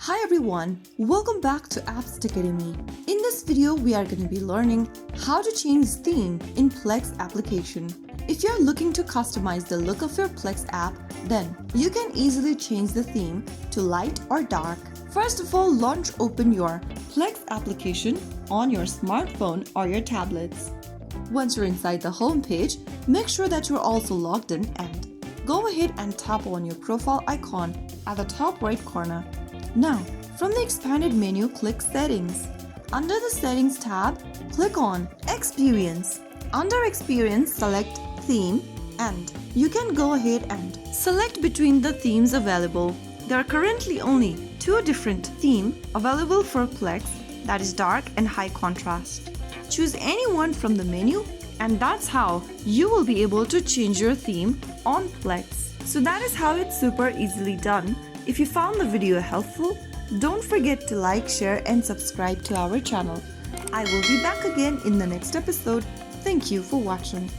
Hi everyone, welcome back to Apps Academy. In this video, we are going to be learning how to change theme in Plex application. If you're looking to customize the look of your Plex app, then you can easily change the theme to light or dark. First of all, open your Plex application on your smartphone or your tablets. Once you're inside the home page, make sure that you're also logged in and go ahead and tap on your profile icon at the top right corner. Now, from the expanded menu, click Settings. Under the Settings tab, click on Experience. Under Experience, select Theme and you can go ahead and select between the themes available. There are currently only two different themes available for Plex, that is dark and high contrast. Choose any one from the menu and that's how you will be able to change your theme on Plex. So that is how it's super easily done. If you found the video helpful, don't forget to like, share and subscribe to our channel. I will be back again in the next episode. Thank you for watching.